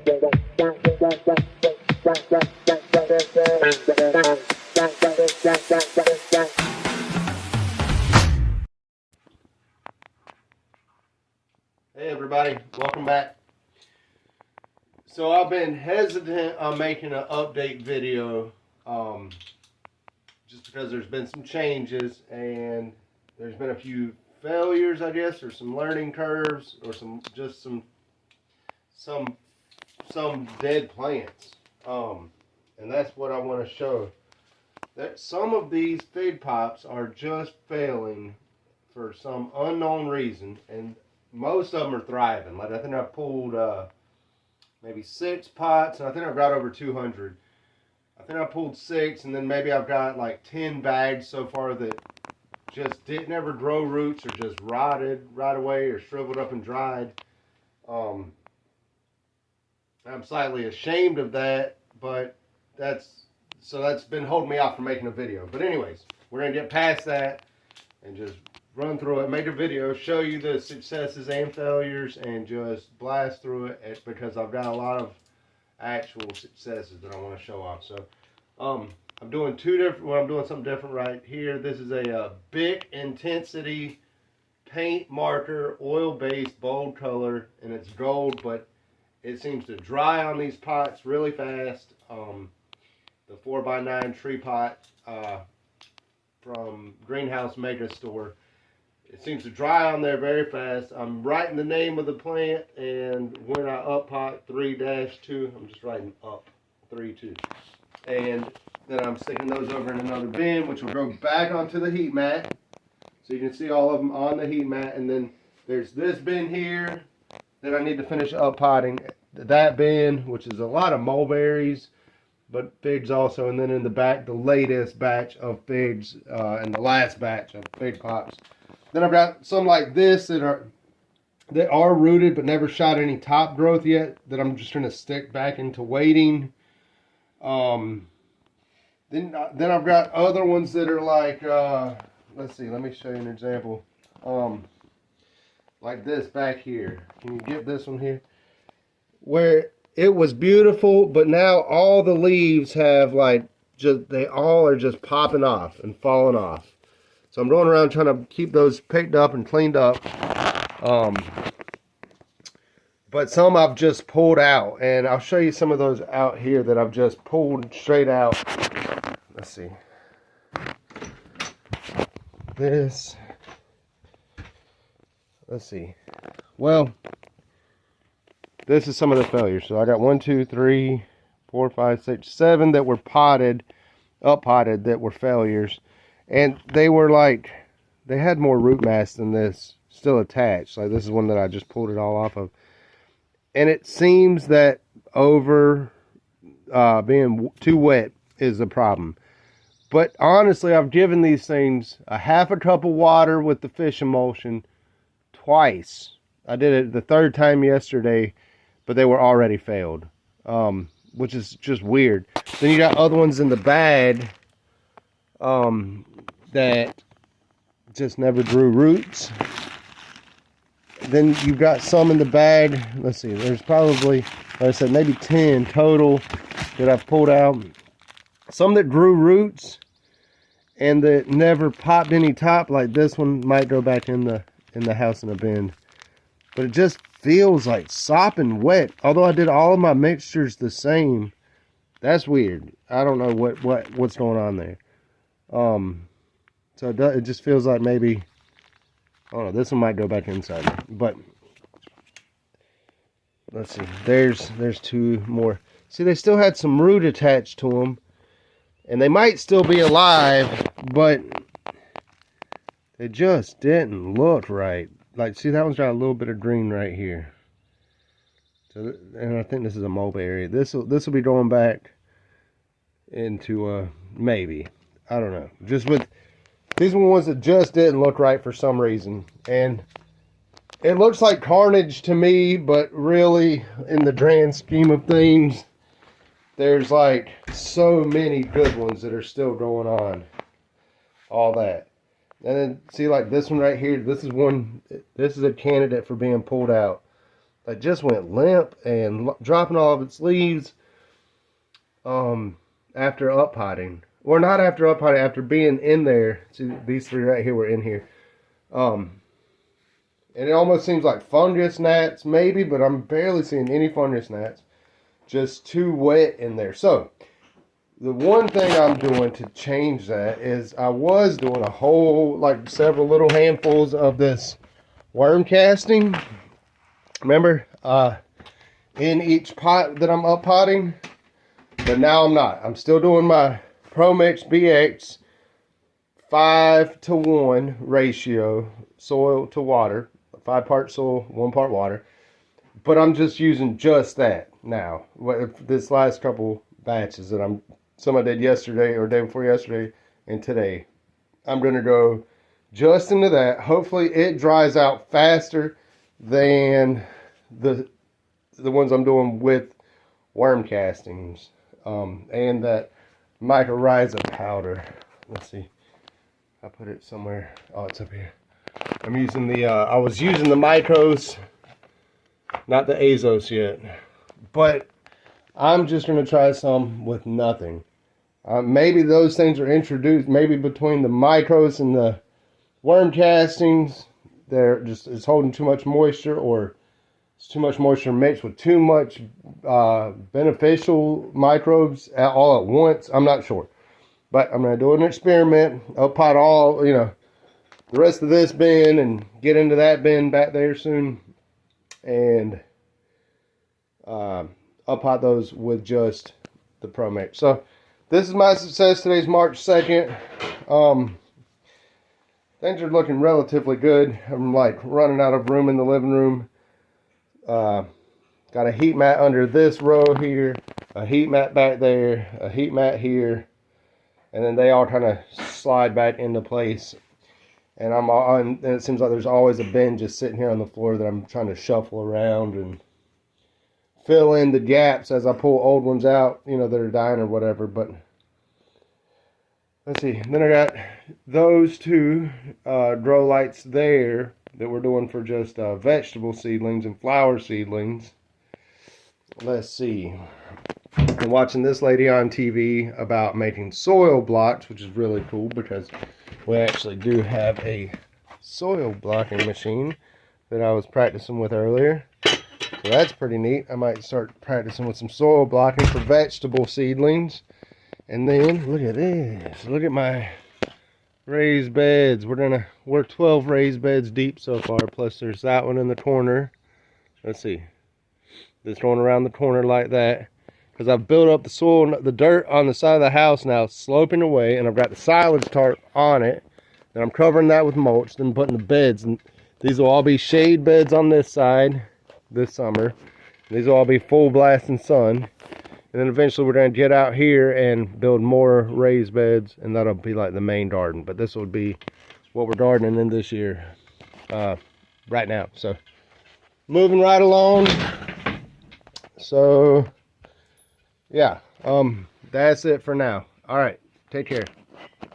Hey everybody, welcome back. So I've been hesitant on making an update video just because there's been some changes and there's been a few failures, I guess, or some learning curves, or some dead plants. And that's what I want to show. That some of these fig pops are just failing for some unknown reason, and most of them are thriving. Like I think I pulled maybe 6 pots, and I think I've got over 200. I think I pulled 6, and then maybe I've got like 10 bags so far that just didn't ever grow roots, or just rotted right away, or shriveled up and dried. I'm slightly ashamed of that, but that's been holding me off from making a video. But anyways, we're gonna get past that and just run through it, make a video, show you the successes and failures, and just blast through it because I've got a lot of actual successes that I want to show off. So I'm doing I'm doing something different right here. This is a Bic Intensity paint marker, oil-based, bold color, and it's gold, but it seems to dry on these pots really fast. The 4x9 tree pot from Greenhouse Mega Store, it seems to dry on there very fast. I'm writing the name of the plant, and when I up pot 3-2, I'm just writing up 3-2. And then I'm sticking those over in another bin, which will go back onto the heat mat. So you can see all of them on the heat mat. And then there's this bin here that I need to finish up potting. That bin, which is a lot of mulberries, but figs also. And then in the back, the latest batch of figs, and the last batch of fig pops. Then I've got some like this that are rooted but never shot any top growth yet, that I'm just going to stick back into waiting. Then I've got other ones that are like, let's see, let me show you an example. Like this back here. Can you get this one here? Where it was beautiful, but now all the leaves have they all are just popping off and falling off. So I'm going around trying to keep those picked up and cleaned up. But some I've just pulled out, and I'll show you some of those out here that I've just pulled straight out. Let's see. Let's see. Well, this is some of the failures. So I got 1, 2, 3, 4, 5, 6, 7 that were up potted that were failures. And they were they had more root mass than this still attached. Like this is one that I just pulled it all off of. And it seems that being too wet is the problem. But honestly, I've given these things a half a cup of water with the fish emulsion twice. I did it the 3rd time yesterday, but they were already failed, which is just weird. Then you got other ones in the bag that just never grew roots. Then you've got some in the bag. Let's see, there's probably, like I said, maybe 10 total that I've pulled out. Some that grew roots and that never popped any top, like this one might go back in the house in a bin. But it just feels like sopping wet. Although I did all of my mixtures the same. That's weird. I don't know what's going on there. So it just feels like maybe, I don't know, this one might go back inside. But let's see. There's 2 more. See, they still had some root attached to them. And they might still be alive, but they just didn't look right. Like, see, that one's got a little bit of green right here. So, and I think this is a mulberry. This will be going back into maybe. I don't know. Just with these were ones that just didn't look right for some reason. And it looks like carnage to me, but really, in the grand scheme of things, there's like so many good ones that are still going on. All that. And then see, like this one right here, this is a candidate for being pulled out. that just went limp and dropping all of its leaves after up potting. Or not after up potting, after being in there. See, these three right here were in here. And it almost seems like fungus gnats maybe, but I'm barely seeing any fungus gnats. Just too wet in there. So the one thing I'm doing to change that is I was doing a whole, like several little handfuls of this worm casting. Remember, in each pot that I'm up potting, but now I'm not. I'm still doing my ProMix BX 5-to-1 ratio, soil to water, 5 parts soil, 1 part water. But I'm just using just that now. This last couple batches that some I did yesterday or day before yesterday and today, I'm gonna go just into that. Hopefully it dries out faster than the ones I'm doing with worm castings, and that mycorrhiza powder. Let's see, I put it somewhere. Oh, it's up here. I'm using the I was using the Micros, not the Azos yet, but I'm just going to try some with nothing. Maybe those things are introduced, maybe between the Micros and the worm castings, it's holding too much moisture, or it's too much moisture mixed with too much beneficial microbes all at once. I'm not sure. But I'm going to do an experiment. I'll pot all, the rest of this bin and get into that bin back there soon. And I'll pot those with just the ProMix. So this is my success. Today's March 2nd. Things are looking relatively good. I'm like running out of room in the living room. Got a heat mat under this row here, a heat mat back there, a heat mat here, and then they all kind of slide back into place. And and it seems like there's always a bin just sitting here on the floor that I'm trying to shuffle around and fill in the gaps as I pull old ones out, that are dying or whatever. But let's see. Then I got those two grow lights there that we're doing for just vegetable seedlings and flower seedlings. Let's see. I'm watching this lady on TV about making soil blocks, which is really cool because we actually do have a soil blocking machine that I was practicing with earlier. So that's pretty neat. I might start practicing with some soil blocking for vegetable seedlings. And then, look at this. Look at my raised beds. We're 12 raised beds deep so far, plus there's that one in the corner. Let's see. This going around the corner like that. Because I've built up the soil, the dirt on the side of the house now, sloping away, and I've got the silage tarp on it. And I'm covering that with mulch, then putting the beds. And these will all be shade beds on this side this summer. These will all be full blasting sun. And then eventually we're going to get out here and build more raised beds, and that'll be like the main garden. But this will be what we're gardening in this year, right now. So, moving right along. So, yeah, that's it for now. All right, take care.